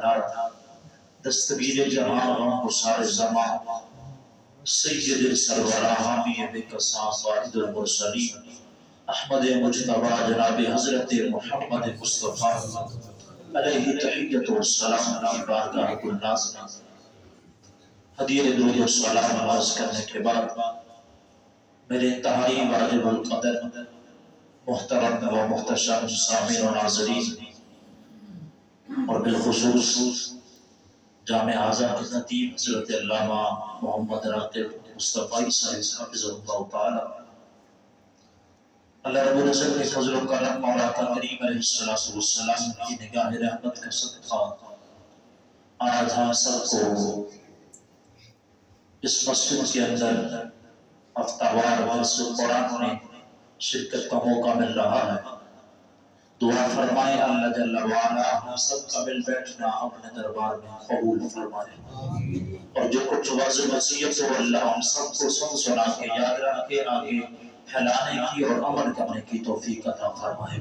کائنات دستگیر جہاں گسار زمان سید سرورہ حامی بکساں واحد المرسلین احمد مجتبی جناب حضرت محمد مصطفیٰ علیہ تحیت و سلام کی بارگاہ کل نازل حدیث درود و سلام عرض کرنے کے بعد میرے انتہائی واجب القدر محترم و محتشم سامعین و ناظرین اور بالخصوص جامع اعظم کے خطیب حضرت علامہ محمد راغب مصطفی صاحب حفظہ اللہ تعالی، اللہ رب العزت کے فضل و کرم اور آقا کریم علیہ السلام کی نگاہ رحمت کا صدقہ آج ہم سب کو اس مسجد کے اندر ہفتہ درس قرآن میں شرکت کا موقع مل رہا ہے۔ دعا فرمائے اللہ جل وعلا ہم سب کا مل بیٹھنا اپنے دربار میں قبول فرمائے، اور جو کچھ واضح وصیت ہو اللہ ہم سب کو سنا کے یاد رکھ کے آگے پھیلانے کی اور عمل کرنے کی توفیق عطا فرمائے۔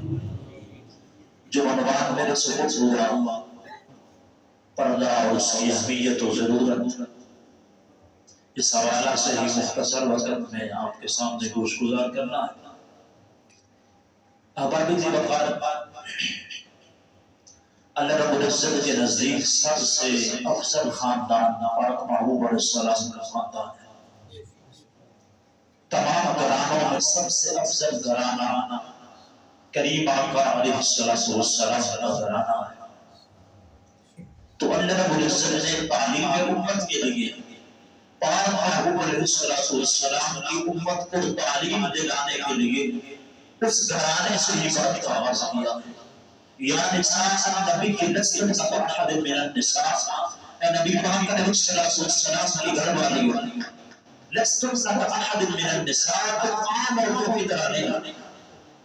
جو عنوان میرے سپرد ہوا پردہ اور اس کی اہمیت و ضرورت، اس حوالہ سے ہی مختصر وقت میں آپ کے سامنے گوش گزار کرنا ہے۔ احبابی ذی وقار اللہ رب العزت کے نزدیک سب سے افضل خاندان پاک محبوب علیہ السلام کا خاندان ہے۔ تمام گھرانوں میں سب سے افضل گھرانہ کریم آقا علیہ السلام کا گھرانہ ہے۔ تو اللہ رب العزت نے تعلیم امت کے لیے پاک محبوب علیہ السلام کی امت کو تعلیم دلانے کے لیے اس گھرانے سے ہی بات کا آغاز کیا ہے۔ یا نساء نبی کی نسل کا احد من النساء، اے نبی پاک علیہ السلام کی گھر والی لستم کا احد من النساء، تم عام عورتوں کی طرح نہیں،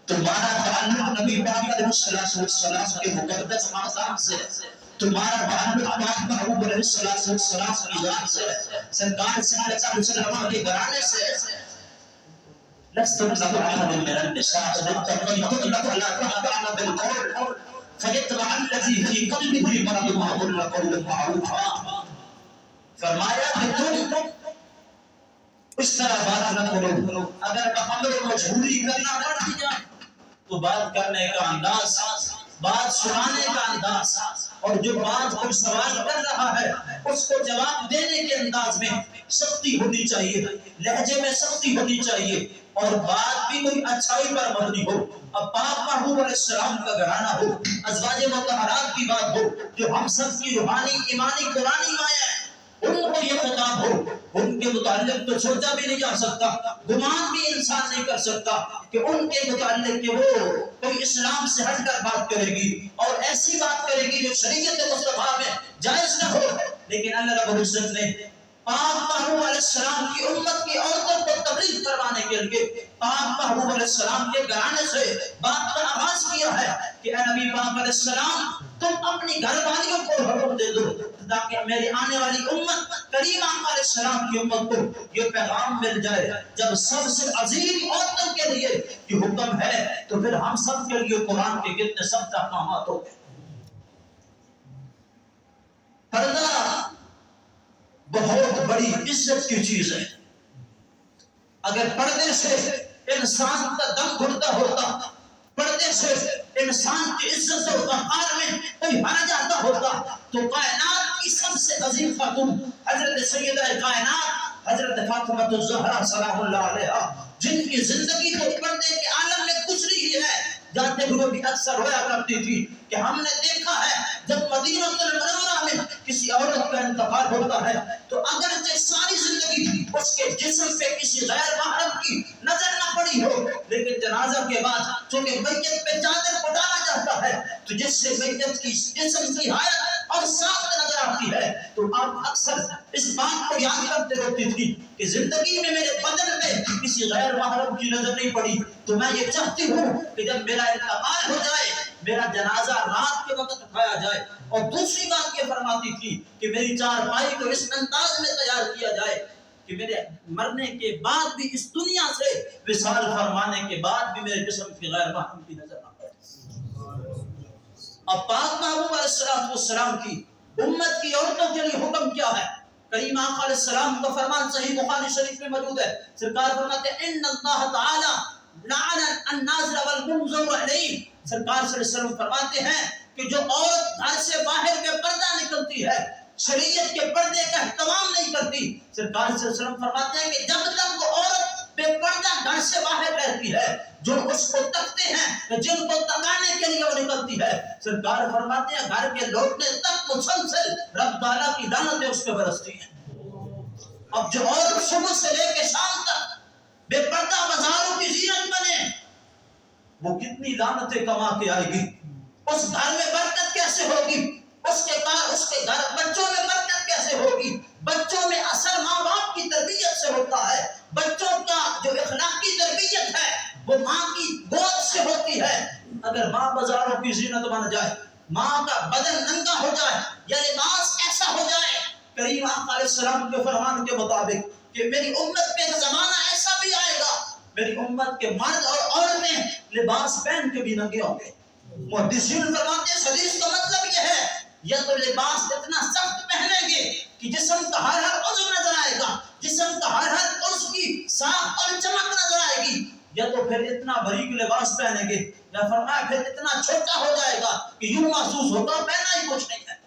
تمہارا تعلق نبی پاک علیہ السلام کے مقدس خاندان سے، تمہارا تعلق پاک محبوب علیہ السلام کی ذات سے، سرکار صلی اللہ علیہ وسلم کے گھرانے سے۔ لستم کا احد من النساء اتقيتن فلا تخضعن بالقول فيطمع الذي في قلبه مرض وقلن قولا معروفا۔ فرمایا کہ تم اس طرح بات نہ کرو، اگر امر و مجبوری کرنا پڑ جائے تو بات کرنے کا انداز، بات سنانے کا انداز، اور جو بات کوئی سوال کر رہا ہے اس کو جواب دینے کے انداز میں سختی ہونی چاہیے، لہجے میں سختی ہونی چاہیے، اور بات بھی کوئی اچھائی پر مبنی ہو۔ اب پاک محبوب علیہ السلام کا گھرانہ ہو، ازواج مطہرات کی بات ہو، جو ہم سب کی روحانی ایمانی قرآنی مایا ہے، ان کو یہ خطاب ہو، ان کے متعلق تو سوچا بھی نہیں جا سکتا، گمان بھی انسان نہیں کر سکتا کہ ان کے متعلق کہ وہ کوئی اسلام سے ہٹ کر بات کرے گی اور ایسی بات کرے گی جو شریعت مصطفیٰ میں جائز نہ ہو۔ لیکن اللہ رب العزت نے پاک محبوب علیہ السلام کی امت کی عورتوں کو تبلیغ کروانے کے لیے پاک محبوب علیہ السلام کے گھرانے سے بات کا آغاز کیا ہے کہ اے نبی پاک علیہ السلام تم اپنی گھر والیوں کو حکم دے دو تاکہ میری آنے والی امت کریم آقا علیہ السلام کی امت کو یہ پیغام مل جائے، جب سب سے عظیم عورتوں کے لیے یہ حکم ہے تو پھر ہم سب کے لیے قرآن کے کتنے سخت احکامات ہو۔ پردہ بہت بڑی عزت کی چیز ہے۔ اگر پردے سے انسان کا دم گھٹتا ہوتا، پردے سے انسان کی عزت و وقار میں کوئی حرج آتا ہوتا، تو کائنات کی سب سے عظیم خاتون حضرت سیدہ کائنات حضرت فاطمہ الزہرا سلام اللہ علیہا، جن کی زندگی تو پردے کے عالم میں گزری ہی ہے، جاتے ہوئے بھی اکثر رویا کرتی تھی کہ ہم نے دیکھا ہے جب مدینہ المنورہ میں کسی عورت کا انتقال ہوتا ہے تو اگرچہ ساری زندگی اس کے جسم پہ کسی غیر محرم کی نظر نہ پڑی ہو، لیکن جنازہ کے بعد چونکہ میت پہ چادر کو ڈالا جاتا ہے تو جس سے میت کی جسم کی حالت اور ساخت نظر آتی ہے، تو آپ اکثر اس بات کو یاد کرتے رہتی تھی کہ زندگی میں میرے بدن میں کسی غیر محرم کی نظر نہیں پڑی، تو میں یہ چاہتی ہوں کہ جب میرا انتقال ہو جائے میرا جنازہ رات کے وقت اٹھایا جائے۔ اور دوسری بات یہ فرماتی تھی کہ میری چارپائی کو اس انداز میں تیار کیا جائے کہ میرے مرنے کے بعد بھی اس دنیا سے وصال فرمانے کے بعد بھی میرے جسم کی غیر محرم کی نظر نہ پڑے۔ اب پاک محبوب علیہ السلام کی امت کی عورتوں کے لیے حکم کیا ہے؟ کریم آقا علیہ السلام کا فرمان صحیح بخاری شریف میں موجود ہے. سرکار فرماتے ہیں ان اللہ تعالی لعن الناظر والمنظر علیہ. سرکار صلی اللہ علیہ وسلم فرماتے ہیں کہ جو عورت گھر سے باہر بے پردہ نکلتی ہے، شریعت کے پردے کا اہتمام نہیں کرتی، سرکار صلی اللہ علیہ وسلم فرماتے ہیں کہ جب تک وہ عورت بے پردہ گھر سے باہر رہتی ہے، جو اس کو تکتے ہیں، جن کو تکانے کے لیے وہ نکلتی ہے، سرکار فرماتے ہیں گھر کے لوٹنے تک مسلسل رب تعالیٰ کی لعنتیں اس پہ برستی ہیں. اب جو عورت صبح سے لے کے شام تک بے پردہ بازاروں کی زینت بنے، وہ کتنی لعنتیں کما کے آئے گی. اس گھر میں برکت کیسے ہوگی؟ اس کے گھر بچوں میں برکت کیسے ہوگی؟ بچوں میں اثر ماں باپ کی تربیت سے ہوتا ہے. بچوں کا جو اخلاقی تربیت ہے وہ ماں کی گود سے ہوتی ہے. اگر ماں بازاروں کی زینت بن جائے، ماں کا بدن ننگا ہو جائے یا لباس ایسا ہو جائے، کریم آقا علیہ السلام کے فرمان کے مطابق کہ میری امت پہ ایک زمانہ ایسا بھی آئے گا، میری امت کے مرد اور عورتیں لباس پہن کے بھی ننگے ہوں گے. محدثین فرماتے ہیں حدیث کا مطلب یہ ہے یا تو لباس اتنا سخت پہنیں گے کہ جسم کا ہر عضو نظر آئے گا، جسم کا ہر عضو کی ساخت اور چمک نظر آئے گی، یا تو پھر اتنا باریک لباس پہنیں گے، یا فرمایا پھر اتنا چھوٹا ہو جائے گا کہ یوں محسوس ہوگا پہنا ہی کچھ نہیں ہے.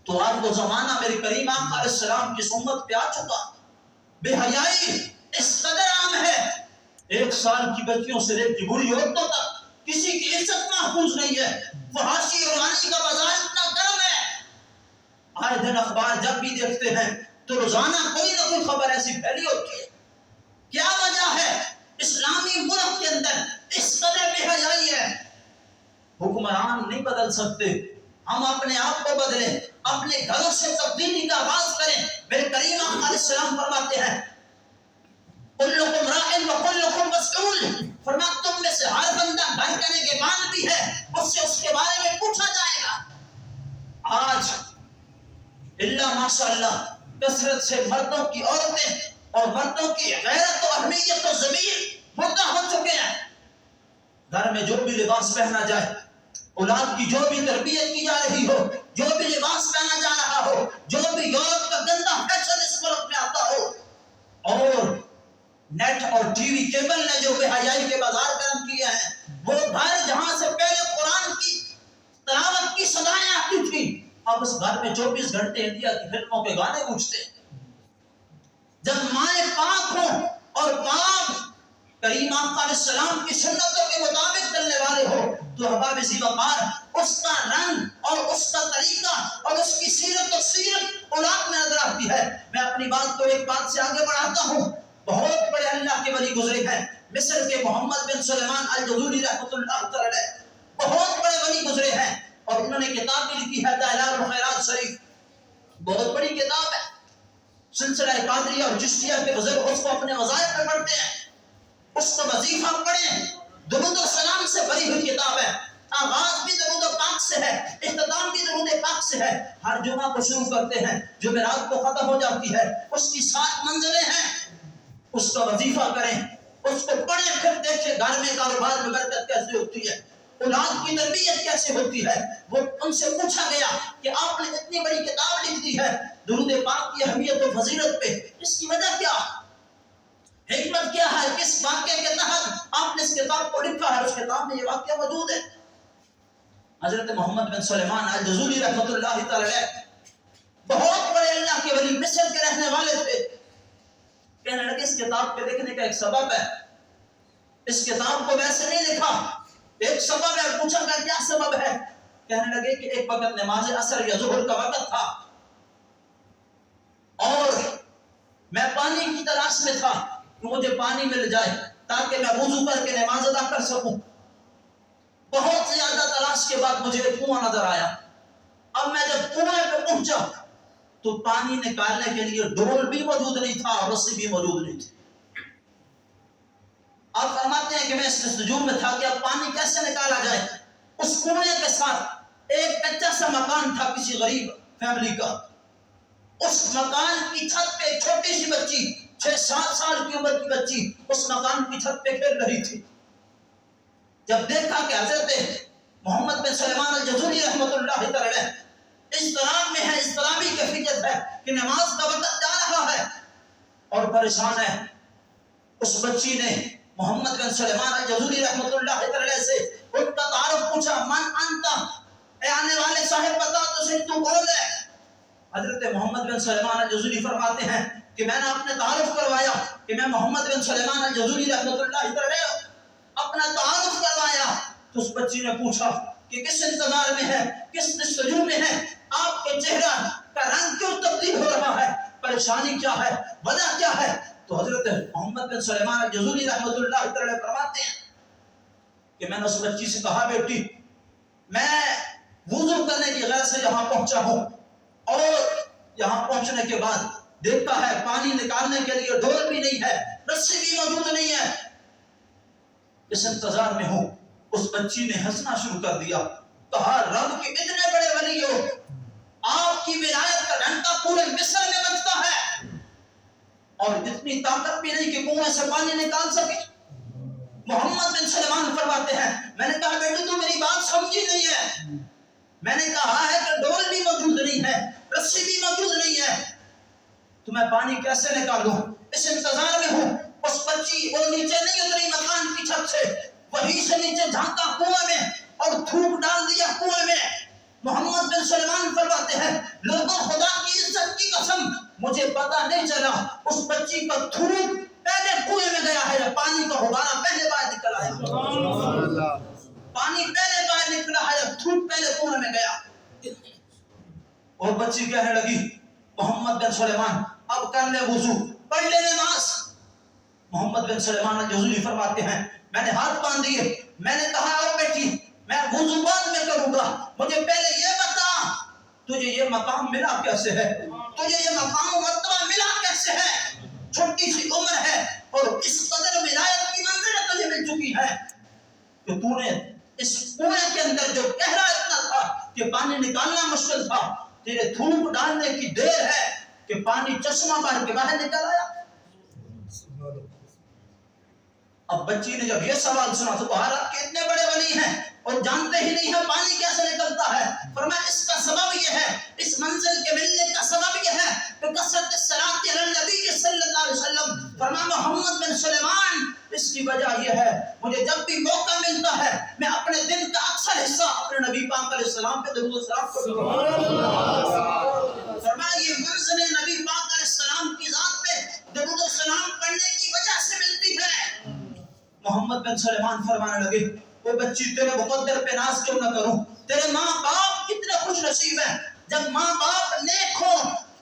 تو آج وہ زمانہ میرے کریم آقا علیہ السلام کی سنت پہ آ چکا. بے حیائی اس قدر عام ہے، 1 سال کی بچیوں سے لے کے بوڑھی عورتوں تک کسی کی عزت محفوظ نہیں ہے. فحاشی اور رانی کا بازار اتنا گرم ہے، آئے دن اخبار جب بھی دیکھتے ہیں تو روزانہ کوئی نہ کوئی خبر ایسی پھیلی ہوتی ہے. کیا وجہ ہے؟ اسلامی ملک کے اندر اس قدر بے حیائی ہے. حکمران نہیں بدل سکتے، ہم اپنے آپ کو بدلیں، اپنے گھروں سے تبدیلی کا آغاز کریں. میرے کریم آقا علیہ السلام فرماتے ہیں کلکم راع وکلکم مسئول. فرماتے تم میں سے ہر بندہ گھر کا نگہبان بھی ہے، اس سے اس کے بارے میں پوچھا جائے گا. آج اللہ ماشاء اللہ کثرت سے مردوں کی عورتیں اور مردوں کی غیرت و اہمیت و ضمیر مردہ ہو چکے ہیں. گھر میں جو بھی لباس پہنا جائے، اولاد کی جو بھی تربیت کی جا رہی ہو، جو بھی لباس پہنا جا رہا ہو، جو بھی یورپ کا گندا فیشن اس ملک میں آتا ہو، اور نیٹ اور ٹی وی کیبل نے جو بے حیائی کے بازار قائم کیے ہیں، وہ گھر جہاں سے پہلے قرآن کی تلاوت کی صدائیں آتی تھی، اب اس گھر میں 24 گھنٹے انڈیا کی فلموں کے گانے گونجتے ہیں. جب مائیں پاک ہوں اور باپ کریم آقا علیہ السلام کی سنتوں کے مطابق چلنے والے ہو تو احباب ذی وقار اس کا رنگ اور اس کا طریقہ اور اس کی سیرت و سیرت اولاد میں نظر آتی ہے. میں اپنی بات کو ایک بات سے آگے بڑھاتا ہوں. بہت بڑے اللہ کے ولی گزرے ہیں، مصر کے محمد بن سلیمان الجذوری رحمۃ اللہ علیہ، بہت بڑے ولی گزرے ہیں، اور انہوں نے کتاب بھی لکھی ہے دلائل الخیرات شریف. بہت بڑی کتاب ہے. سلسلہ قادریہ اور چشتیہ کے بزرگ اس کو اپنے وظائف میں پڑھتے ہیں، اس کا وظیفہ پڑھیں. درود و سلام سے بھری ہوئی کتاب ہے. آغاز بھی درود پاک سے ہے، اختتام بھی درود پاک سے ہے. ہر جمعہ کو شروع کرتے ہیں، جمعرات کو ختم ہو جاتی ہے. اس کی 7 منزلیں ہیں. اس کا وظیفہ کریں، اس کو پڑھیں، پھر دیکھیں گھر میں کاروبار میں برکت کیسے ہوتی ہے، اولاد کی تربیت کیسے ہوتی ہے. وہ ان سے پوچھا گیا کہ آپ نے اتنی بڑی کتاب لکھ دی ہے درود پاک کی اہمیت و فضیلت پہ، اس کی وجہ کیا، حکمت کیا ہے، کس واقعے کے تحت آپ نے اس کتاب کو لکھا ہے؟ اس کتاب میں یہ واقعہ موجود ہے. حضرت محمد بن سلیمان الجذوری رحمۃ اللہ تعالی علیہ بہت بڑے اللہ کے ولی، مصر کے رہنے والے تھے. کہنے لگے اس کتاب پہ لکھنے کا ایک سبب ہے، اس کتاب کو ویسے نہیں لکھا، ایک سبب ہے. پوچھا گیا کیا سبب ہے؟ کہنے لگے کہ ایک وقت نماز عصر یا ظہر کا وقت تھا اور میں پانی کی تلاش میں تھا کہ مجھے پانی مل جائے تاکہ میں وضو کر کے نماز ادا کر سکوں. بہت زیادہ تلاش کے بعد مجھے ایک کنواں نظر آیا. اب میں جب کنویں پہ پہنچا تو پانی نکالنے کے لیے ڈول بھی موجود نہیں تھا اور رسی بھی موجود نہیں تھی. آپ فرماتے ہیں کہ میں اس جستجو میں تھا کہ اب پانی کیسے نکالا جائے. اس کنویں کے ساتھ ایک کچا سا مکان تھا کسی غریب فیملی کا. اس مکان کی چھت پہ ایک چھوٹی سی بچی 6-7 سال کی عمر کی بچی اس مکان کی چھت پہ کھیل رہی تھی. جب دیکھا کہ حضرت محمد بن سلیمان الجذوری رحمۃ اللہ تعالی اضطراب میں ہے، اضطرابی کیفیت ہے کہ نماز کا وقت جا رہا ہے اور پریشان ہے۔ اس بچی نے محمد بن سلیمان الجزوری رحمۃ اللہ علیہ سے ان کا تعارف پوچھا، من انت، اے آنے والے صاحب بتا تو صحیح تو کون ہے؟ حضرت محمد بن سلیمان الجزوری فرماتے ہیں کہ میں نے اپنے تعارف کروایا کہ میں محمد بن سلیمان الجزوری رحمۃ اللہ علیہ، اپنا تعارف کروایا تو اس بچی نے پوچھا کہ کس انتظار میں ہے، کس جستجو میں ہے، آپ کے چہرہ کا رنگ کیوں تبدیل ہو رہا ہے، پریشانی کیا ہے، وجہ کیا ہے؟ تو حضرت محمد بن سلیمان الجزوری رحمۃ اللہ علیہ فرماتے ہیں کہ میں نے اس بچی سے کہا، بیٹی میں وضو کرنے کی غرض سے یہاں پہنچا ہوں اور یہاں پہنچنے کے بعد دیکھتا ہے پانی نکالنے کے لیے ڈول بھی نہیں ہے، رسی بھی موجود نہیں ہے، اس انتظار میں ہوں۔ اس بچی نے ہنسنا شروع کر دیا، کہا رب کے اتنے بڑے ولی ہو، آپ کی ولایت کا ڈنکا پورے مصر میں بجتا ہے اور اتنی طاقت بھی نہیں کہ کنویں سے پانی نکال سکے۔ محمد بن سلیمان فرماتے ہیں میں نے کہا بیٹی تو میری بات سمجھی نہیں ہے، میں نے کہا ہے کہ ڈول بھی موجود نہیں ہے، رسی بھی موجود نہیں ہے، تو میں پانی کیسے نکالوں؟ اس انتظار میں ہوں۔ اس بچی وہ نیچے نہیں اتری مکان کی چھت سے، وہیں سے نیچے جھانکا کنویں میں اور تھوک ڈال دیا کنویں میں۔ محمد بن سلیمان فرماتے ہیں لوگوں خدا کی عزت کی قسم مجھے پتا نہیں چلا اس بچی کا تھوک پہلے کنویں میں گیا ہے یا پانی کا غبارہ پہلے باہر نکل آیا، پانی پہلے باہر نکلا ہے یا تھوک پہلے کنویں میں گیا۔ اور بچی کہنے لگی محمد بن سلیمان اب کر لے وضو، پڑھ لے نماز۔ محمد بن سلیمان الجزوری فرماتے ہیں میں نے ہاتھ باندھ دیے، میں نے کہا او بیٹی میں وضو بعد میں کروں گا، مجھے پہلے یہ بتا تجھے یہ مقام ملا کیسے ہے، تجھے یہ مقام و مرتبہ ملا کیسے ہے؟ چھوٹی سی عمر ہے اور اس قدر ولایت کی منزل تجھے مل چکی ہے کہ تو نے اس کنویں کے اندر جو گہرا اتنا تھا کہ پانی نکالنا مشکل تھا، تیرے تھوک ڈالنے کی دیر ہے کہ پانی چشمہ بھر کے باہر نکل آیا۔ اب بچی نے جب یہ سوال سنا تو کہا آپ کے اتنے بڑے ولی ہیں اور جانتے ہی نہیں ہے پانی کیسے نکلتا ہے؟ فرمایا اس کا سبب یہ ہے، اس منزل کے ملنے کا سبب یہ ہے کہ کثرت الصلاۃ علی النبی صلی اللہ علیہ وسلم۔ فرمایا محمد بن سلیمان اس کی وجہ یہ ہے مجھے جب بھی موقع ملتا ہے میں اپنے دن کا اکثر حصہ اپنے نبی پاک علیہ السلام پہ درود و سلام کرتا ہوں۔ فرمایا یہ منزل نبی پاک علیہ السلام کی ذات پہ درود و سلام پڑھنے کی وجہ سے ملتی ہے۔ محمد بن سلیمان فرمانے لگے وہ بچی تیرے مقدر پہ ناز کیوں نہ کروں، تیرے ماں باپ کتنے خوش نصیب ہیں، جب ماں باپ نیک ہو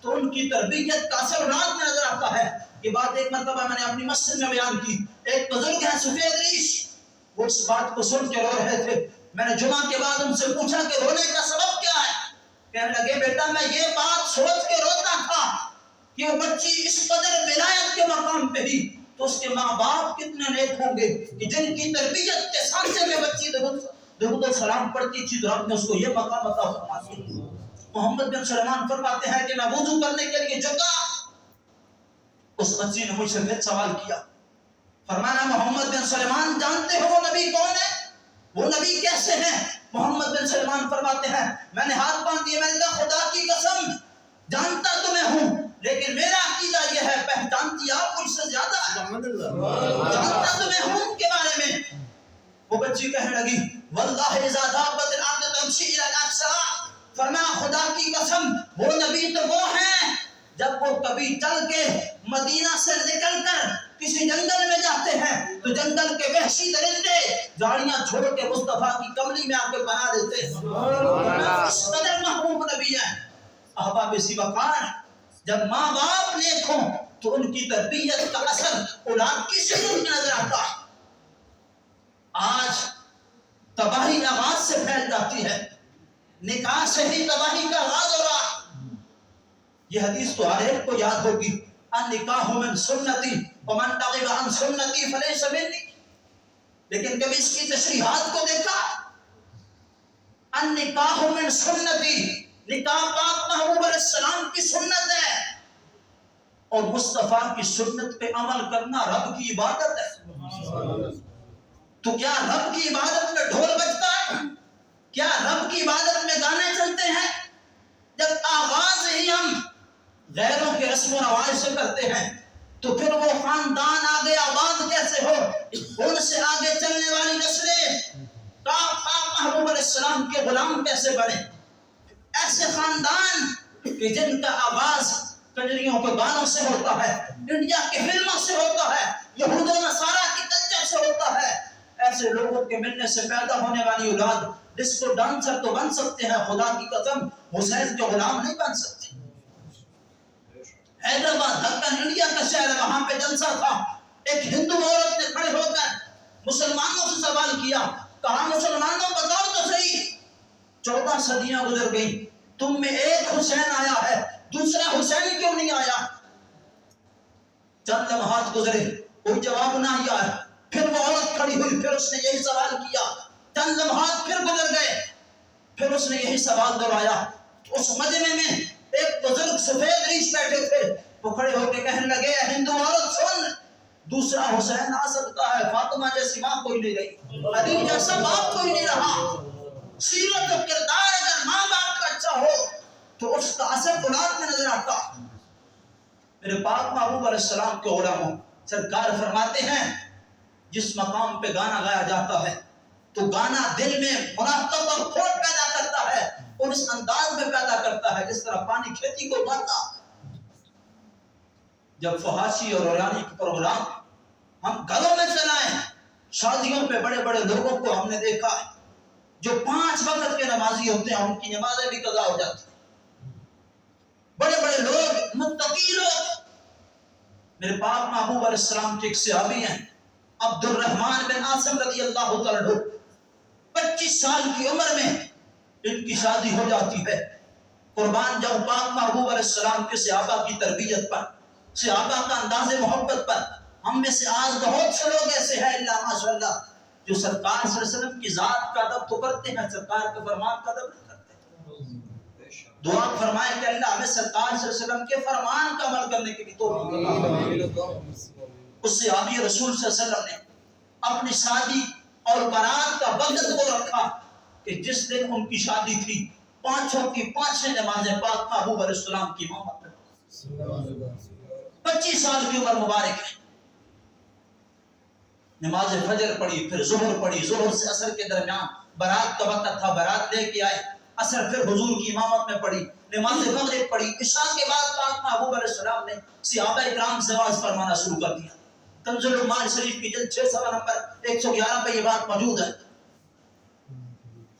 تو ان کی تربیت کا اثر اولاد میں نظر آتا ہے۔ یہ بات ایک مرتبہ میں نے اپنی مسجد میں بیان کی، ایک بزرگ ہیں سفید ریش، وہ اس بات کو سن کے رو رہے تھے، میں نے جمعہ کے بعد ان سے پوچھا کہ رونے کا سبب کیا ہے؟ کہنے لگے بیٹا میں یہ بات سوچ کے روتا تھا کہ وہ بچی اس قدر ولایت کے مقام پہ ہی تو اس کے ماں باپ کتنے نیک ہوں گے کہ جن کی تربیت کے سانچے میں بچی درود و سلام پڑھتی تھی تو رب نے اس کو یہ مقام عطا فرما دیا۔ محمد بن سلیمان فرماتے ہیں کہ میں وضو کرنے کے لیے جھکا، اس بچی نے مجھ سے پھر سوال کیا، فرمایا محمد بن سلیمان جانتے ہو وہ نبی کون ہے، وہ نبی کیسے ہیں؟ محمد بن سلیمان فرماتے ہیں میں نے ہاتھ باندھ دیے، میں نے کہا خدا کی قسم جانتا تو میں ہوں لیکن میرا عقیدہ یہ ہے پہچانتی آپ مجھ سے زیادہ ہے، جانتا تو میں ہوں ان کے بارے میں۔ وہ بچی کہنے لگی واللہ اذا ذابت الارض تمشی الی الاقصى، فرمایا خدا کی قسم وہ نبی تو وہ ہیں جب وہ کبھی چل کے مدینہ سے نکل کر کسی جنگل میں جاتے ہیں تو جنگل کے وحشی درندے جاڑیاں چھوڑ کے مصطفیٰ کی کملی میں آ کے بنا دیتے ہیں، اس قدر محبوب نبی ہیں۔ احباب سی وقار جب ماں باپ نیک ہوں تو ان کی تربیت کا اثر اولاد کی صورت میں نظر آتا ہے۔ آج تباہی آغاز سے پھیل جاتی ہے، نکاح سے ہی تباہی کا آغاز ہو رہا۔ یہ حدیث تو ہر ایک کو یاد ہوگی، النکاح من سنتی ومن رغب عن سنتی فلیس منی، لیکن کبھی اس کی تشریحات کو دیکھا؟ النکاح من سنتی، نکاح پاک محبوب علیہ السلام کی سنت ہے اور مصطفیٰ کی سنت پہ عمل کرنا رب کی عبادت ہے۔ تو کیا رب کی عبادت میں ڈھول بجتا ہے؟ کیا رب کی عبادت میں گانے چلتے ہیں؟ کرتے ہیں تو پھر وہ خاندان آگے آباد کیسے ہو؟ ان سے آگے چلنے والی نسلیں محبوب علیہ السلام کے غلام کیسے بنے؟ ایسے خاندان کہ جن کا آواز کنجریوں کے گانوں سے ہوتا ہے، انڈیا کی فلموں سے ہوتا ہے، یہود و نصارہ کی کلچر سے ہوتا ہے، ایسے لوگوں کے ملنے سے پیدا ہونے والی اولاد جس کو ڈانسر تو بن سکتے ہیں، خدا کی قسم حسین کے غلام نہیں بن سکتے۔ حیدرآباد دکن انڈیا کا شہر ہے، وہاں پہ جلسہ تھا، ایک ہندو عورت نے کھڑے ہو کر مسلمانوں سے سوال کیا، کہا مسلمانوں بتاؤ تو صحیح، 14 صدیاں گزر گئی، تم میں ایک حسین آیا ہے، دوسرا حسین کیوں نہیں آیا؟ چند لمحات گزرے، کوئی جواب نہ آیا، پھر وہ عورت کھڑی ہوئی، پھر اس نے یہی سوال کیا، چند لمحات پھر گزر گئے، پھر اس نے یہی سوال دہرایا۔ اس مجمع میں ایک بزرگ سفید ریش بیٹھے تھے، وہ کھڑے ہو کے کہنے لگے ہندو عورت سن، دوسرا حسین آ سکتا ہے، فاطمہ جیسی ماں کوئی نہیں رہی، علی جیسا باپ کوئی نہیں رہا، سیرت و کردار اگر ماں باپ کا اچھا ہو تو اس کا اثر اولاد میں نظر آتا۔ میرے پاک محبوب علیہ السلام کے علماء سرکار فرماتے ہیں جس مقام پہ گانا گایا جاتا ہے تو گانا دل میں منافقت اور کھوٹ پیدا کرتا ہے اور اس انداز میں پیدا کرتا ہے جس طرح پانی کھیتی کو اگاتا۔ جب فحاشی اور اوریانی کے پروگرام ہم گھروں میں چلائیں، شادیوں پہ بڑے بڑے لوگوں کو ہم نے دیکھا ہے جو 5 وقت کے نمازی ہوتے ہیں، ان کی نمازیں بھی قضا ہو جاتی ہیں، بڑے بڑے لوگ، متقی لوگ۔ میرے پاک محبوب علیہ السلام کے ایک صحابی ہیں عبد الرحمن بن عاصم رضی اللہ تعالیٰ عنہ، 25 سال کی عمر میں ان کی شادی ہو جاتی ہے۔ قربان جب پاک محبوب علیہ السلام کے صحابہ کی تربیت پر، صحابہ کا انداز محبت پر، ہم میں سے آج بہت سے لوگ ایسے ہیں اللہ ماشاءاللہ جو سرکار صلی اللہ علیہ وسلم کی ذات کا ادب تو کرتے ہیں، سرکار کے فرمان کا ادب نہیں کرتے۔ دعا فرمائیں کہ اللہ ہمیں سرکار صلی اللہ علیہ وسلم کے فرمان کا عمل کرنے کی بھی توفیق عطا۔ اس صحابی رسول صلی اللہ علیہ وسلم نے اپنی شادی اور برات کا وقت وہ رکھا کہ جس دن ان کی شادی تھی 5 کی 5 نمازیں پاک محبوب علیہ السلام کی امامت میں، 25 سال کی عمر مبارک ہے۔ نماز فجر پڑھی، پھر ظہر پڑھی، ظہر سے عصر کے درمیان برات کا وقت تھا، برات لے کے آئے، عصر پھر حضور کی امامت میں پڑھی، نماز مغرب پڑھی، عشاء کے بعد پاک محبوب علیہ السلام نے صحابہ اکرام سے واعظ فرمانا شروع کر دیا۔ کنز العمال شریف کی جلد 6 نمبر 111 پہ یہ بات موجود ہے۔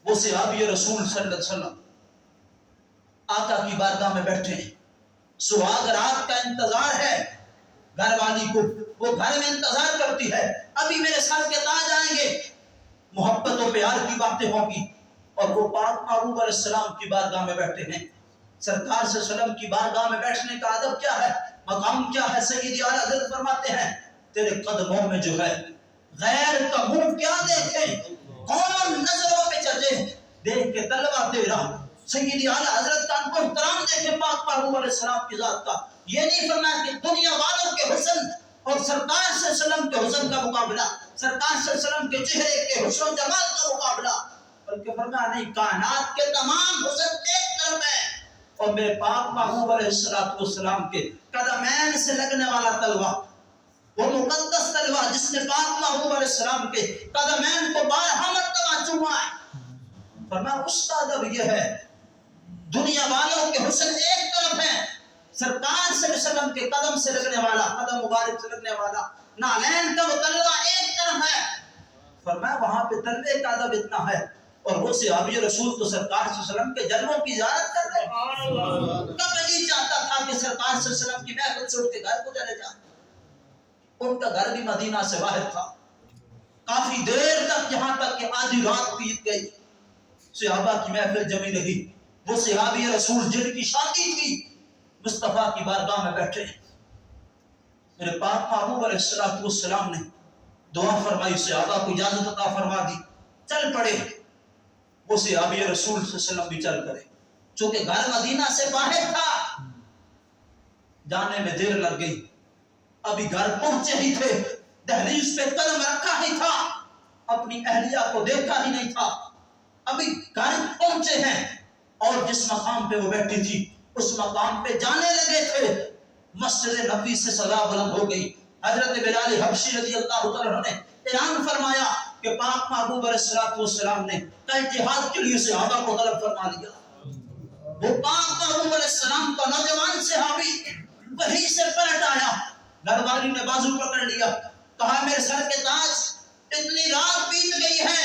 وہ صحابی رسول صلی اللہ علیہ وسلم آقا کی بارگاہ میں بیٹھے ہیں، سہاگ رات کا انتظار ہے، گھر والی کو وہ گھر میں انتظار کرتی ہے، ابھی میرے سر کے تاج آئیں گے، محبت و پیار کی باتیں ہوں گی، اور وہ پاک محبوب علیہ السلام کی بارگاہ میں بیٹھے ہیں۔ سرکار صلی اللہ علیہ وسلم کی بارگاہ میں بیٹھنے کا ادب کیا ہے، مقام کیا ہے؟ سیدی اعلیٰ حضرت فرماتے ہیں تیرے قدموں میں جو ہے غیر کا منہ کیا دیکھیں، کون نظروں پہ چلے، دیکھ کے طلبہ تیرا۔ سیدی اعلیٰ حضرت کا ان کو احترام دیکھیں پاک محبوب علیہ السلام کی ذات کا۔ یہ نہیں فرمایا کہ دنیا والوں کے حسن اور سرکار صلی اللہ علیہ وسلم کے حسن کا مقابلہ، سرکار صلی اللہ علیہ وسلم کے چہرے کے حسن و جمال کا مقابلہ، بلکہ فرمایا نہیں، کائنات کے تمام حسن ایک طرف ہے اور میرے پاک محبوب علیہ السلام کے قدمین سے لگنے والا تلوہ، وہ مقدس تلوہ جس نے پاک محبوب علیہ السلام کے قدمین کو بارہا مرتبہ چوما ہے، فرمایا اس کا ادب یہ ہے، دنیا والوں کے حسن ایک طرف ہے، سرکار صلی اللہ علیہ وسلم کے قدم سے لگنے والا، قدم مبارک سے لگنے والا نالین کا وہ تلوہ ایک طرف ہے، فرمایا وہاں پہ تلوے کا ادب اتنا ہے، اور وہ صحابی رسول تو سرکار صلی اللہ علیہ وسلم کے جنموں کی زیارت کر رہے، کب نہیں چاہتا تھا کہ سرکار صلی اللہ علیہ وسلم کی محفل سے اٹھ کے گھر کو چلے جائیں، ان کا گھر بھی مدینہ سے باہر تھا، کافی دیر تک یہاں تک کہ آدھی رات بیت گئی، صحابہ کی محفل جمی رہی، وہ صحابی رسول جن کی شادی تھی مصطفیٰ کی بارگاہ میں بیٹھے، میرے پاک محبوب علیہ السلام نے دعا فرمائی، صحابہ کو اجازت عطا فرما دی، چل پڑے، وہ صحابی رسول صلی اللہ علیہ وسلم بھی چل پڑے، چونکہ گھر مدینہ سے باہر تھا، جانے میں دیر لگ گئی، ابھی گھر پہنچے ہی تھے، دہلیز پہ قدم رکھا ہی تھا، اپنی اہلیہ کو دیکھا ہی نہیں تھا، ابھی گھر پہنچے ہیں اور جس مقام پہ وہ بیٹھی تھی اس مقام پہ جانے لگے تھے، مسجد نبوی سے صدا بلند ہو گئی. حضرت بلال حبشی رضی اللہ تعالیٰ عنہ نے اعلان فرمایا کہ پاک محبوب علیہ السلام نے کل جہاد کے لیے صحابہ کو طلب فرما لیا. وہ پاک محبوب علیہ السلام کا نوجوان صحابی وہیں سے پلٹ آیا. گھر والی نے بازو پکڑ لیا, کہا میرے سر کے تاج, اتنی رات بیت گئی ہے,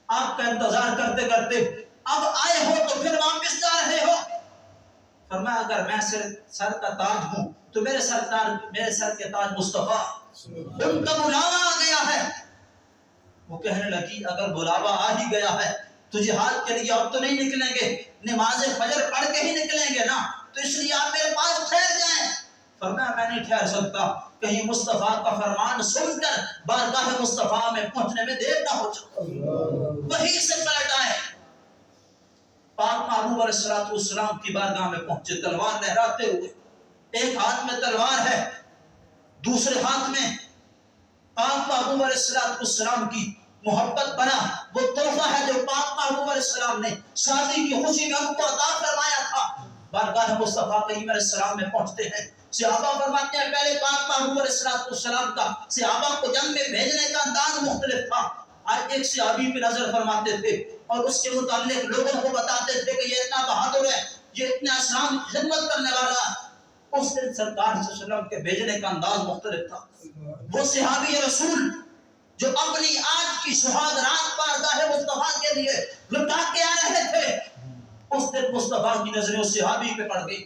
آپ کا انتظار کرتے کرتے اب آئے ہو تو پھر واپس جا رہے ہو. فرمایا اگر میں سر کا تاج ہوں تو میرے سر کے تاج مصطفیٰ, ان کا بلاوا آ گیا ہے. وہ کہنے لگی اگر بلاوا آ ہی گیا ہے تو جہاد کے لیے اب تو نہیں نکلیں گے, نماز فجر پڑھ کے ہی نکلیں گے نا, تو اس لیے آپ میرے پاس ٹھہر جائیں. فرمایا میں نہیں ٹھہر سکتا, کہیں مصطفیٰ کا فرمان سن کر بارگاہ مصطفیٰ میں پہنچنے میں دیر نہ ہو جائے. وہیں سے پلٹ آئے, پاک محبوب علیہ السلام کی بارگاہ میں پہنچے تلوار لہراتے ہوئے. ایک ہاتھ میں تلوار ہے, دوسرے ہاتھ میں پاک محبوب علیہ السلام کی محبت بنا وہ تحفہ ہے جو پاک محبوب علیہ السلام نے شادی کی خوشی میں ان کو عطا فرمایا تھا. بارگاہ مصطفیٰ کریم علیہ السلام میں پہنچتے ہیں. صحابہ فرماتے ہیں پہلے پاک محبوب علیہ السلام کا صحابہ کو جنگ میں بھیجنے کا انداز مختلف تھا. آج ایک صحابی پہ نظر فرماتے تھے اور اس کے متعلق لوگوں کو بتاتے تھے کہ یہ اتنا بہادر ہے, یہ اتنا اسلام کی خدمت کرنے والا. اس دن سرکار صلی اللہ علیہ وسلم کے بھیجنے کا انداز مختلف تھا. وہ صحابی رسول جو اپنی آج کی سہاگ رات بارگاہ مصطفیٰ کے لیے لٹا کے آ رہے تھے, اس دن مصطفیٰ کی نظریں اس صحابی پہ پڑ گئی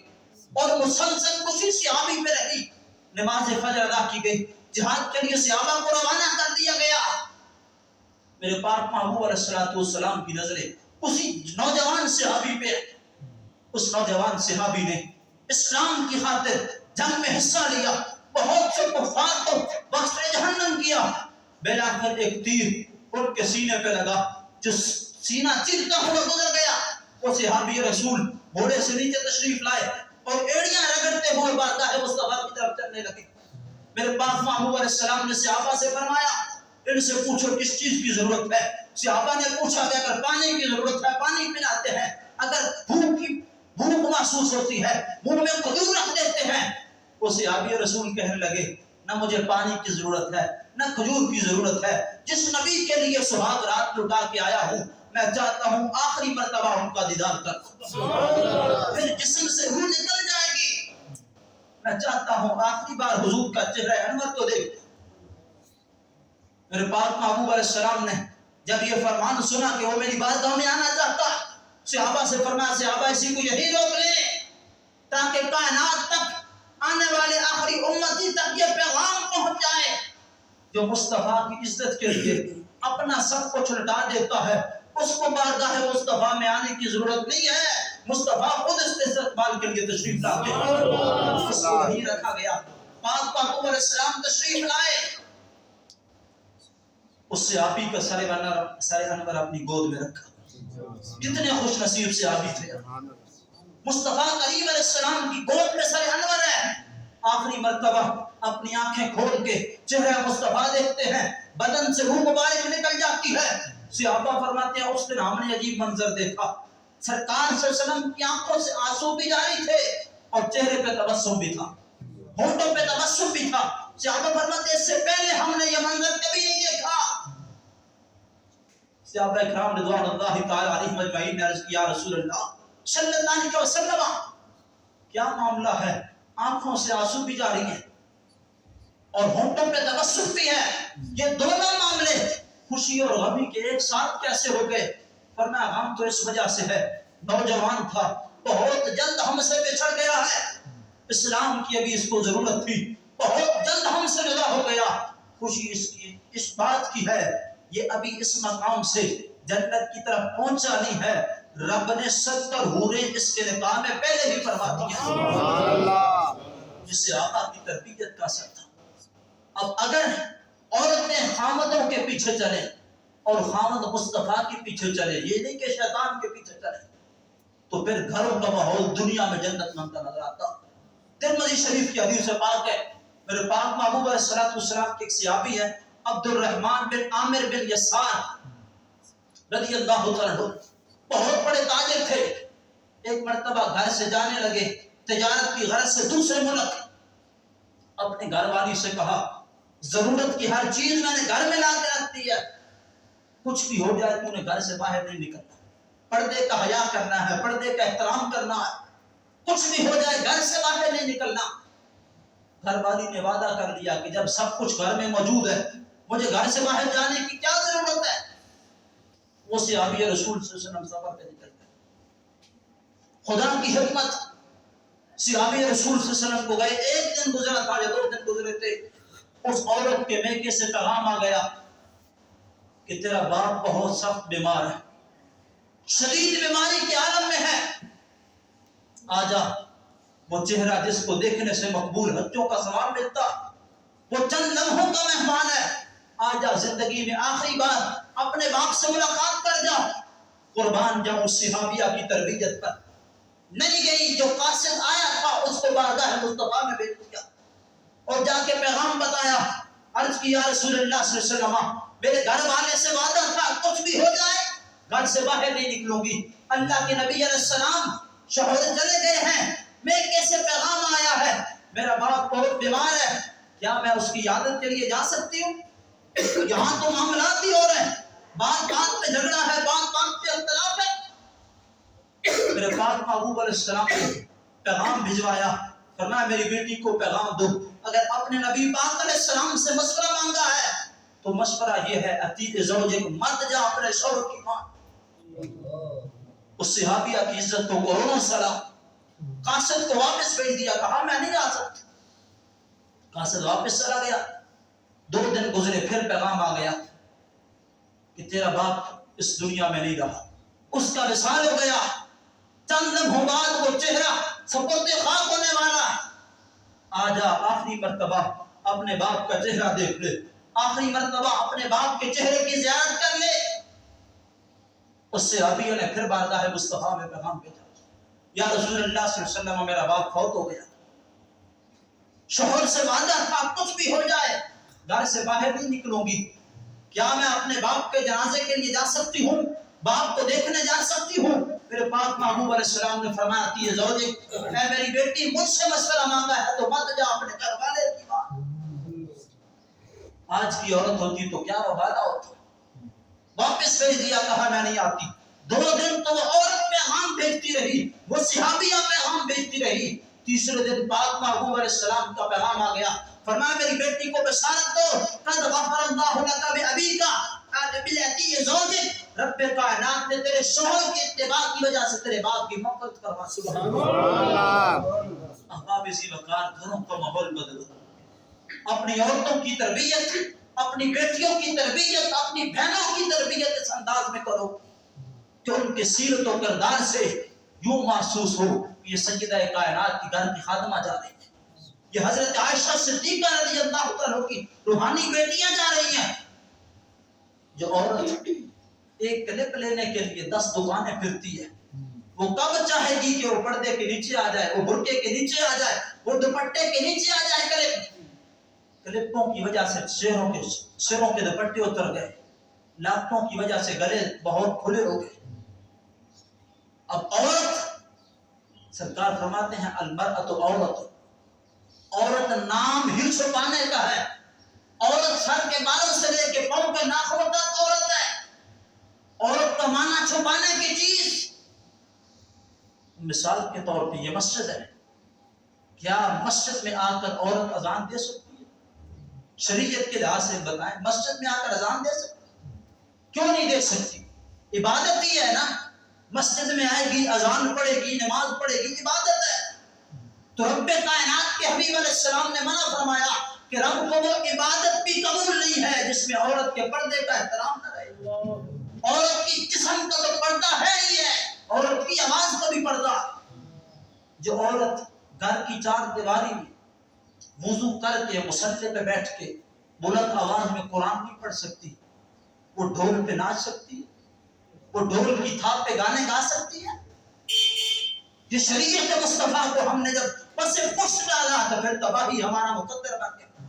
اور مسلسل اسی صحابی پہ رہی. نماز فجر ادا کی گئی, جہاد کے لیے صحابہ کو روانہ کر دیا گیا. میرے پاک محبوب علیہ السلام کی نظریں اسی نوجوان صحابی پہ. اس نوجوان صحابی نے اسلام کی خاطر جنگ میں حصہ لیا, بہت سے کفار کو وصف جہنم کیا. بلاخر ایک تیر ان کے سینے پہ لگا جو سینہ چیرتا ہوا گزر گیا. وہ صحابی رسول گھوڑے سے نیچے تشریف لائے اور ایڑیاں رگڑتے ہوئے بارگاہ مصطفیٰ کی طرف چلنے لگے. میرے پاک محبوب علیہ السلام نے صحابہ سے فرمایا ان سے پوچھو کس چیز کی ضرورت ہے. صحابہ نے پوچھا کہ اگر پانی کی ضرورت ہے پانی پلاتے ہیں, اگر بھوک محسوس ہوتی ہے منہ میں کھجور رکھ دیتے ہیں. وہ صحابی رسول کہنے لگے نہ مجھے پانی کی ضرورت ہے نہ کھجور کی ضرورت ہے, جس نبی کے لیے سہاگ رات لٹا کے آیا ہوں میں چاہتا ہوں آخری مرتبہ ان کا دیدار کر, پھر جسم سے روح نکل جائے گی. میں چاہتا ہوں آخری بار حضور کا چہرہ انور تو دیکھ. میرے پاک محبوب علیہ السلام نے جب یہ فرمان سنا کہ وہ میری بارگاہ میں آنا چاہتا, صحابہ سے فرمایا صحابہ اسی کو یہی روک لیں تاکہ کائنات تک آنے والے آخری امتی تک یہ پیغام پہنچ جائے. جو مصطفیٰ کی عزت کے لیے اپنا سب کچھ لٹا دیتا ہے اس کو بارگاہ مصطفیٰ میں آنے کی ضرورت نہیں ہے. مصطفیٰ خود استقبال کے لیے تشریف لاتے ہیں. اس کو وہیں رکھا گیا. پاک محبوب علیہ السلام تشریف لائے, اس صحابی کا سر انور اپنی گود میں رکھا. کتنے خوش نصیب صحابی تھے. مصطفیٰ کریم علیہ السلام کی گود میں سر انور ہے. آخری مرتبہ اپنی آنکھیں کھول کے چہرہ مصطفیٰ دیکھتے ہیں, بدن سے روح مبارک نکل جاتی ہے. صحابہ فرماتے ہیں اس دن ہم نے عجیب منظر دیکھا, سرکار صلی اللہ علیہ وسلم کی آنکھوں سے آنسو بھی جاری تھے اور چہرے پہ تبسم بھی تھا, ہونٹوں پہ تبسم بھی تھا. صحابہ فرماتے ہیں اس سے پہلے ہم نے یہ منظر کبھی نہیں دیکھا. صحابہ اکرام رضوان اللہ تعالی علیہم اجمعین نے عرض کیا یا رسول اللہ صلی اللہ علیہ وسلم کیا معاملہ ہے, آنکھوں سے آنسو بھی جاری ہیں اور ہونٹوں پہ تبسم بھی ہے, یہ دونوں معاملے خوشی اور غمی کے ایک ساتھ کیسے ہو گئے؟ فرمایا غم تو اس وجہ سے ہے نوجوان تھا, بہت جلد ہم سے بچھڑ گیا ہے, اسلام کی ابھی اس کو ضرورت تھی, بہت جلد ہم سے جدا ہو گیا. خوشی اس بات کی ہے یہ ابھی اس مقام سے جنت کی طرف پہنچا نہیں ہے, رب نے 70 حوریں اس کے نکاح میں پہلے ہی فرما دیا جسے آقا کی تربیت کا اثر تھا. اب اگر عورتیں خامدوں کے پیچھے چلے اور خامد مصطفیٰ کے پیچھے چلے, یہ نہیں کہ شیطان کے پیچھے چلے, تو پھر گھروں کا ماحول دنیا میں جنت منتا نظر آتا. ترمذی شریف کی حدیث پاک ہے, میرے پاک محبوب علیہ السلام کے ایک صحابی ہے عبد الرحمن بن عامر بن یسار رضی اللہ عنہ, بہت بڑے تاجر تھے. ایک مرتبہ گھر سے جانے لگے تجارت کی غرض سے دوسرے ملک, اپنے گھر والی سے کہا ضرورت کی ہر چیز میں نے گھر میں لا کے رکھ دی ہے، کچھ بھی ہو جائے تو نے گھر سے باہر نہیں نکلنا، پردے کا حیا کرنا ہے، پردے کا احترام کرنا ہے، کچھ بھی ہو جائے گھر سے باہر نہیں نکلنا۔ گھر والی نے وعدہ کر لیا کہ جب سب کچھ گھر میں موجود ہے مجھے گھر سے باہر جانے کی کیا ضرورت ہے۔ وہ صحابی رسول صلی اللہ علیہ وسلم سفر پہ نکل گئے، خدا کی حکمت، صحابی رسول صلی اللہ علیہ وسلم کو گئے، ایک دن گزرا تھا یا 2 دن گزرے تھے، اس عورت کے میکے سے پیغام آ گیا کہ تیرا باپ بہت سخت بیمار ہے، شدید بیماری کے عالم میں ہے، آجا۔ وہ چہرہ جس کو دیکھنے سے مقبول حجوں کا ثواب ملتا، وہ چند لمحوں کا مہمان ہے، آجا زندگی میں آخری بار اپنے باپ سے ملاقات کر جا۔ قربان جاؤں اس صحابیہ کی تربیت پر، نہیں گئی، جو قاصد آیا تھا اس کو بارگاہ مصطفیٰ میں بھیج دیا اور جا کے پیغام بتایا، عرض کی یا رسول اللہ صلی اللہ علیہ وسلم میرے گھر والے سے وعدہ تھا کچھ بھی ہو جائے گھر سے باہر نہیں نکلوں گی، اللہ کے نبی علیہ السلام شوہر چلے گئے ہیں، میں کیسے پیغام آیا ہے میرا باپ بہت بیمار ہے، کیا میں اس کی عیادت کے لیے جا سکتی ہوں؟ یہاں تو معاملات ہی ہو رہے ہیں، بات بات پہ جھگڑا ہے، بات بات پہ اختلاف ہے۔ میرے پاک محبوب علیہ السلام نے پیغام بھجوایا، فرمایا میری بیٹی کو پیغام دو، اگر اپنے نبی پاک علیہ السلام سے مشورہ مانگا ہے تو مشورہ یہ ہے اطیع زوجک، مت جا اپنے شوہر کی مان۔ اس صحابیہ کی عزت کو کروڑوں سلام۔ قاصد کو واپس بھیج دیا، کہا میں نہیں جا سکتا، قاصد واپس چلا گیا۔ 2 دن گزرے، پھر پیغام آ گیا کہ تیرا باپ اس دنیا میں نہیں رہا، اس کا وصال ہو گیا، چند لمحوں بعد وہ چہرہ سپرد خاک ہونے والا، آجا آخری مرتبہ اپنے باپ کا چہرہ دیکھ لے، آخری مرتبہ اپنے باپ کے چہرے کی زیارت کر لے۔ اس صحابیوں نے پھر بارگاہ مصطفیٰ میں پیغام بھیجا، یا رسول اللہ صلی اللہ علیہ وسلم میرا باپ فوت ہو گیا، شوہر سے وعدہ تھا کچھ بھی ہو جائے گھر سے باہر نہیں نکلوں گی، کیا میں اپنے باپ کے جنازے کے لیے جا سکتی ہوں، باپ کو دیکھنے جا سکتی ہوں؟ میرے پاک محبوب علیہ السلام نے فرمایا کہ یہ زوجک، اے میری بیٹی مجھ سے مشورہ مانگا ہے تو مت جا اپنے گھر والے کی بات۔ آج کی عورت ہوتی تو کیا وبالہ ہوتا، واپس بھیج دیا، کہا میں نہیں آتی۔ 2 دن تو وہ عورت پیغام بھیجتی رہی، وہ صحابیہ پیغام بھیجتی رہی، تیسرے دن پاک محبوب علیہ السلام کا پیغام آ گیا، فرمایا میری بیٹی کو بشارت دو، قد غفر اللہ لک بابیک بالعطیہ زوجک، رب کائنات نے تیرے شوہر کی اتباع کی وجہ سے تیرے باپ کی مغفرت کروا۔ سبحان اللہ۔ احباب اسی وقار گھروں کا ماحول بدلو، اپنی عورتوں کی تربیت، اپنی بیٹیوں کی تربیت، اپنی بہنوں کی تربیت اس انداز میں کرو کہ ان کے سیرت و کردار سے یوں محسوس ہو کہ یہ سیدہ کائنات کی گھر کی خادمہ جا رہی ہے، یہ حضرت عائشہ صدیقہ رضی اللہ تعالیٰ کی روحانی بیٹیاں جا رہی ہیں۔ جو عورت ایک کلپ لینے کے لیے 10 دکانیں پھرتی ہے، وہ کب چاہے گی کہ وہ پردے کے نیچے آ جائے، وہ برقعے کے نیچے آ جائے، وہ دوپٹے کے نیچے آ جائے۔ کلپوں کی وجہ سے سروں کے دوپٹے اتر گئے، لاکھوں کی وجہ سے گلے بہت کھلے ہو گئے۔ اب عورت، سرکار فرماتے ہیں المرأۃ عورت، عورت نام ہی چھپانے کا ہے، عورت سر کے بالوں سے لے کے پاؤں کے ناخنوں تک عورت ہے، عورت کا معنی چھپانے کی چیز۔ مثال کے طور پہ یہ مسجد ہے، کیا مسجد میں آ کر عورت اذان دے سکتی ہے؟ شریعت کے لحاظ سے بتائیں، مسجد میں آ کر اذان دے سکتی؟ کیوں نہیں دے سکتی؟ عبادت ہی ہے نا، مسجد میں آئے گی، اذان پڑھے گی، نماز پڑھے گی، عبادت ہے۔ تو رب کائنات کے حبیب علیہ السلام نے منع فرمایا کہ رب کو وہ عبادت بھی قبول نہیں ہے جس میں عورت کے پردے کا احترام نہ رہے۔ عورت کی جسم کا تو پردہ ہے ہی ہے، عورت کی آواز کا بھی پردہ۔ جو عورت گھر کی 4 دیواری میں وضو کر کے مصلی پہ بیٹھ کے بلند آواز میں قرآن نہیں پڑھ سکتی، وہ ڈھول پہ ناچ سکتی ہے؟ وہ ڈھول کی تھاپ پہ گانے گا سکتی ہے؟ یہ شریعت مصطفیٰ کو ہم نے جب پس پشت ڈالا تو پھر تباہی ہمارا مقدر بن گیا۔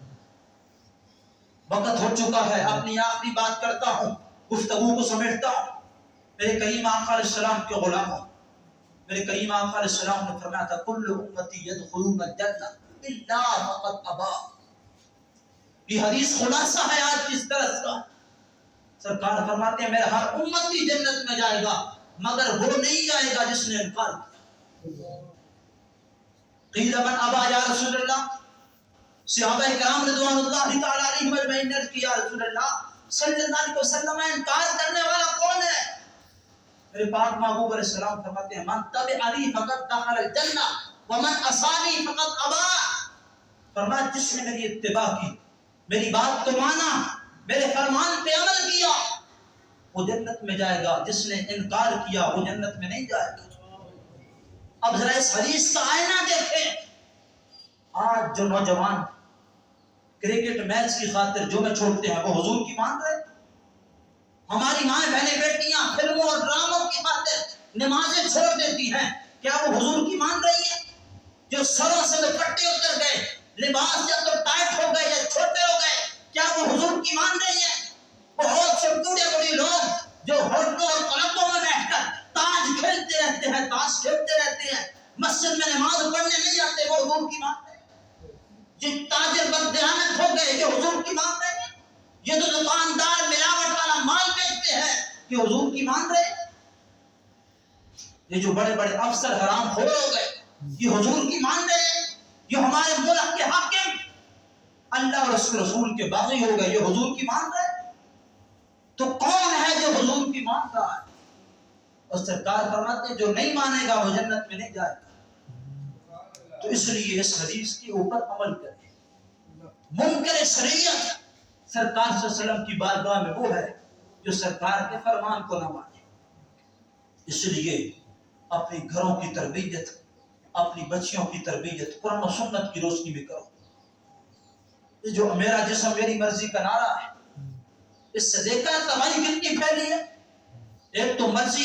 وقت ہو چکا ہے، اپنی آخری بات کرتا ہوں، گفتگو کو سمیٹتا ہوں۔ میرے کریم آقا علیہ السلام کے غلاموں، میرے کریم آقا علیہ السلام نے فرمایا تھا کل امتی یدخلون الجنہ، الا فقد ابا. یہ حدیث خلاصہ ہے آج کس درس کا. سرکار فرماتے ہیں میرا ہر امتی جنت میں جائے گا مگر وہ نہیں جائے گا جس نے انکار کیا. قیل من ابا یا رسول اللہ. صحابہ کرام رضوان اللہ تعالی علیہم اجمعین نے کیا رسول اللہ صلی اللہ علیہ وسلم انکار کرنے والا کون ہے؟ میرے پاک محبوب علیہ السلام فرماتے ہیں من تبعنی فقد دخل الجنہ ومن عصانی فقد ابا. فرمایا جس نے میری اتباع کی، میری بات کو مانا، میرے فرمان پہ عمل کیا، وہ جنت میں جائے گا. جس نے انکار کیا وہ جنت میں نہیں جائے گا. اب ذرا اس حدیث کا آئینہ دیکھیں. آج جو نوجوان کرکٹ میچ کی خاطر جو میں چھوڑتے ہیں وہ حضور کی مان رہے. ہماری مائیں بہنیں بیٹیاں فلموں اور ڈراموں کی خاطر نمازیں چھوڑ دیتی ہیں، کیا وہ حضور کی مان رہی ہیں؟ جو سروں سے دوپٹے اتر گئے، لباس یا تو ٹائٹ ہو گئے یا چھوٹے ہو گئے، کیا وہ حضور کی مان رہی ہیں؟ بہت سے بوڑھے بوڑھے لوگ جو ہوٹلوں اور کلبوں میں بیٹھ کر تاش کھیلتے رہتے ہیں، تاش کھیلتے رہتے ہیں، مسجد میں نماز پڑھنے نہیں جاتے، وہ حضور کی مان رہے ہیں. جو تاجر بددیانت ہو گئے یہ حضور کی مان رہے ہیں. یہ تو دکاندار ملاوٹ والا مال بیچتے ہیں یہ حضور کی مان رہے ہیں. یہ جو بڑے بڑے افسر حرام خور ہو گئے یہ حضور کی مان رہے ہیں. یہ ہمارے ملک کے حاکم اللہ اور اس کے رسول کے باغی ہو گئے یہ حضور کی مان رہے ہیں. تو کون ہے جو حضور کی مان رہا ہے؟ اور سرکار فرماتے ہیں جو نہیں مانے گا وہ جنت میں نہیں جائے گا. تو اس لیے اس حدیث کے اوپر عمل کریں. منکر شریعت سرکار صلی اللہ علیہ وسلم کی بارگاہ میں وہ ہے جو سرکار کے فرمان کو نہ مانے. اس لیے اپنے گھروں کی تربیت، اپنی بچیوں کی تربیت قرآن و سنت کی روشنی میں کرو. یہ جو میرا جسم میری مرضی کا نعرہ ہے، اس سے دیکھا تباہی کتنی پھیلی ہے. ایک تو مرضی